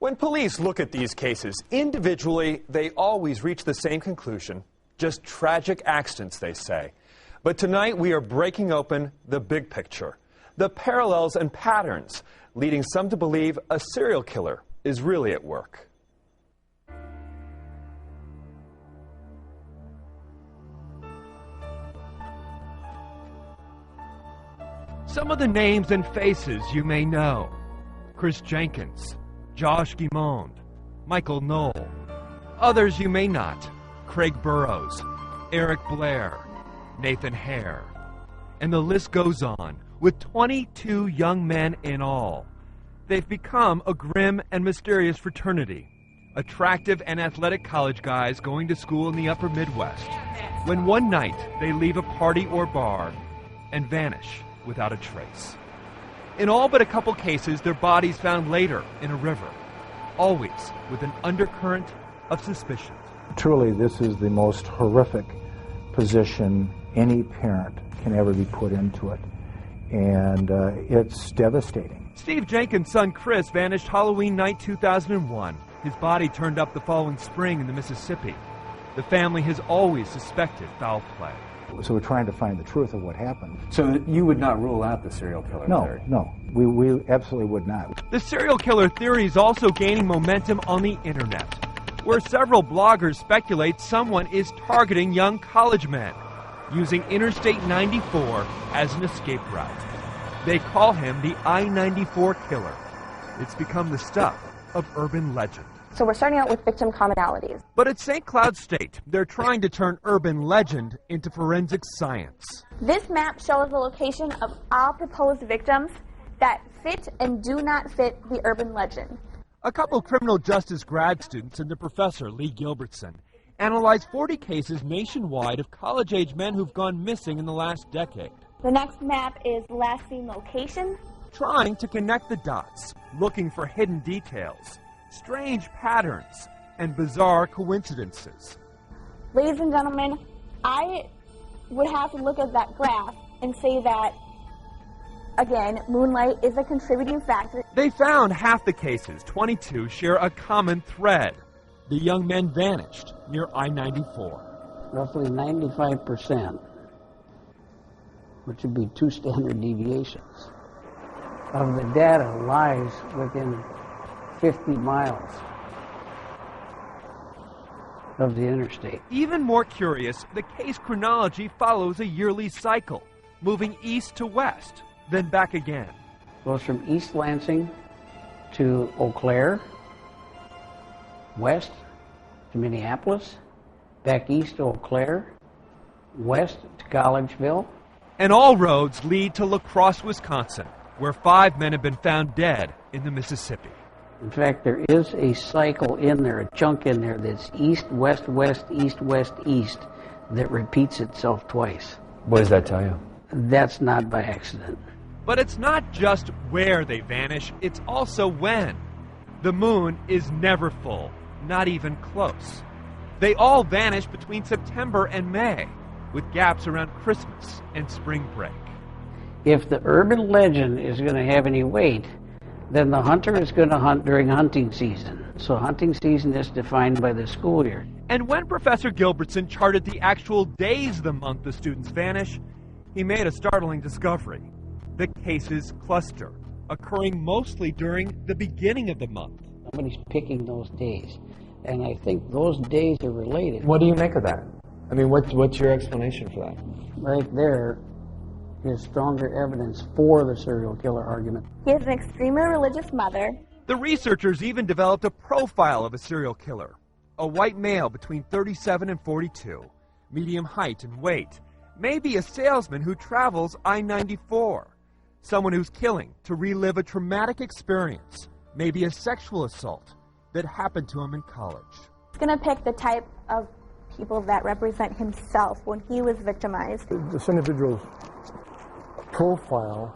When police look at these cases individually, they always reach the same conclusion. Just tragic accidents, they say. But tonight we are breaking open the big picture, the parallels and patterns, leading some to believe a serial killer is really at work. Some of the names and faces you may know: Chris Jenkins, Josh Guimond, Michael Knoll. Others you may not: Craig Burrows, Eric Blair, Nathan Hare. And the list goes on, with 22 young men in all. They've become a grim and mysterious fraternity, attractive and athletic college guys going to school in the upper Midwest, when one night they leave a party or bar and vanish without a trace. In all but a couple cases, their bodies found later in a river, always with an undercurrent of suspicion. Truly, this is the most horrific position any parent can ever be put into it, and it's devastating. Steve Jenkins' son Chris vanished Halloween night 2001. His body turned up the following spring in the Mississippi. The family has always suspected foul play. So we're trying to find the truth of what happened. So you would not rule out the serial killer theory? No, we absolutely would not. The serial killer theory is also gaining momentum on the internet, where several bloggers speculate someone is targeting young college men, using Interstate 94 as an escape route. They call him the I-94 killer. It's become the stuff of urban legend. So we're starting out with victim commonalities. But at St. Cloud State, they're trying to turn urban legend into forensic science. This map shows the location of all proposed victims that fit and do not fit the urban legend. A couple criminal justice grad students and the professor, Lee Gilbertson, analyzed 40 cases nationwide of college-age men who've gone missing in the last decade. The next map is last seen location. Trying to connect the dots, looking for hidden details, strange patterns, and bizarre coincidences. Ladies and gentlemen, I would have to look at that graph and say that, again, moonlight is a contributing factor. They found half the cases, 22, share a common thread. The young men vanished near I-94. Roughly 95%, which would be 2 standard deviations, of the data lies within 50 miles of the interstate. Even more curious, the case chronology follows a yearly cycle, moving east to west, then back again. Goes from East Lansing to Eau Claire, west to Minneapolis, back east to Eau Claire, west to Collegeville. And all roads lead to Crosse, Wisconsin, where 5 men have been found dead in the Mississippi. In fact, there is a cycle in there, a chunk in there that's east, west, west, east, west, east, that repeats itself twice. What does that tell you? That's not by accident. But it's not just where they vanish, it's also when. The moon is never full, not even close. They all vanish between September and May, with gaps around Christmas and spring break. If the urban legend is going to have any weight, then the hunter is going to hunt during hunting season. So hunting season is defined by the school year. And when Professor Gilbertson charted the actual days of the month the students vanish, he made a startling discovery. The cases cluster, occurring mostly during the beginning of the month. Somebody's picking those days, and I think those days are related. What do you make of that? I mean, what's your explanation for that? Right there is stronger evidence for the serial killer argument. He has an extremely religious mother. The researchers even developed a profile of a serial killer. A white male between 37 and 42, medium height and weight, maybe a salesman who travels I-94, someone who's killing to relive a traumatic experience, maybe a sexual assault that happened to him in college. He's going to pick the type of people that represent himself when he was victimized. This individual's profile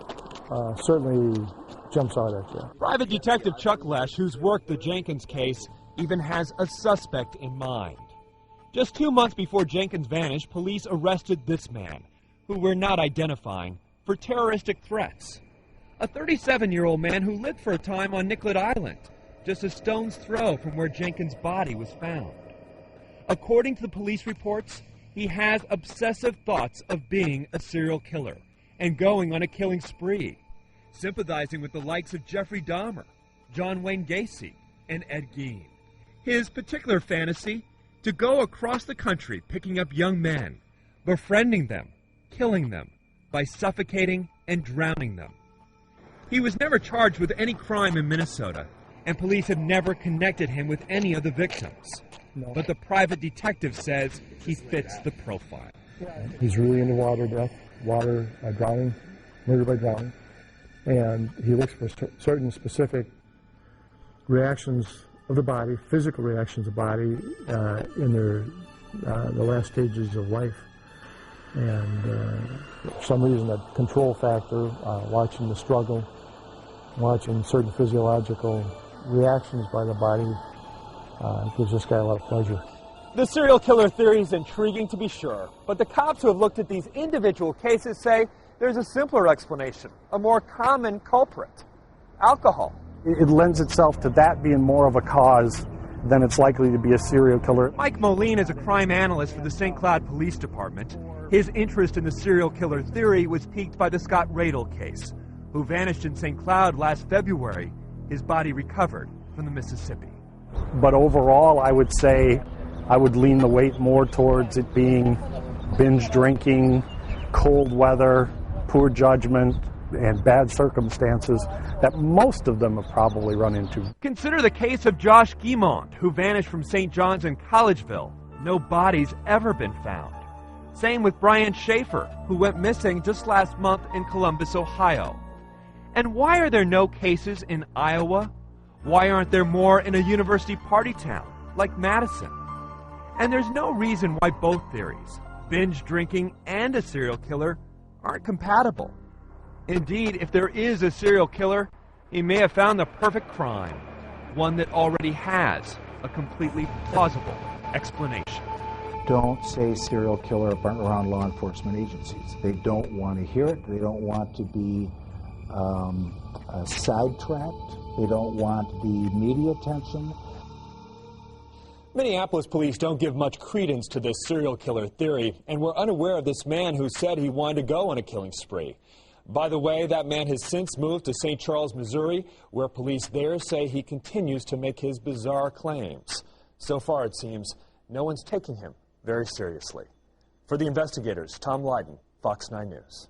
certainly jumps out at you. Private Detective Chuck Lesh, who's worked the Jenkins case, even has a suspect in mind. Just 2 months before Jenkins vanished, police arrested this man, who we're not identifying, for terroristic threats. A 37-year-old man who lived for a time on Nicollet Island just a stone's throw from where Jenkins' body was found. According to the police reports, he has obsessive thoughts of being a serial killer and going on a killing spree, sympathizing with the likes of Jeffrey Dahmer, John Wayne Gacy, and Ed Gein. His particular fantasy, to go across the country picking up young men, befriending them, killing them, by suffocating and drowning them. He was never charged with any crime in Minnesota, and police have never connected him with any of the victims. No. But the private detective says he fits the profile. He's really into water death, drowning, murder by drowning. And he looks for certain specific reactions of the body, physical reactions of the body in the last stages of life. And for some reason, that control factor, watching the struggle, watching certain physiological reactions by the body, gives this guy a lot of pleasure. The serial killer theory is intriguing, to be sure, but the cops who have looked at these individual cases say there's a simpler explanation, a more common culprit: alcohol. It lends itself to that being more of a cause than it's likely to be a serial killer. Mike Moline is a crime analyst for the St. Cloud Police Department. His interest in the serial killer theory was piqued by the Scott Radel case, who vanished in St. Cloud last February, his body recovered from the Mississippi. But overall, I would say I would lean the weight more towards it being binge drinking, cold weather, poor judgment, and bad circumstances that most of them have probably run into. Consider the case of Josh Guimond, who vanished from St. John's in Collegeville. No body's ever been found. Same with Brian Schaefer, who went missing just last month in Columbus, Ohio. And why are there no cases in Iowa? Why aren't there more in a university party town like Madison? And there's no reason why both theories, binge drinking and a serial killer, aren't compatible. Indeed, if there is a serial killer, he may have found the perfect crime, one that already has a completely plausible explanation. Don't say serial killer around law enforcement agencies. They don't want to hear it. They don't want to be sidetracked. They don't want the media attention. Minneapolis police don't give much credence to this serial killer theory, and were unaware of this man who said he wanted to go on a killing spree. By the way, that man has since moved to St. Charles, Missouri, where police there say he continues to make his bizarre claims. So far, it seems, no one's taking him very seriously. For the investigators, Tom Lyden, Fox 9 News.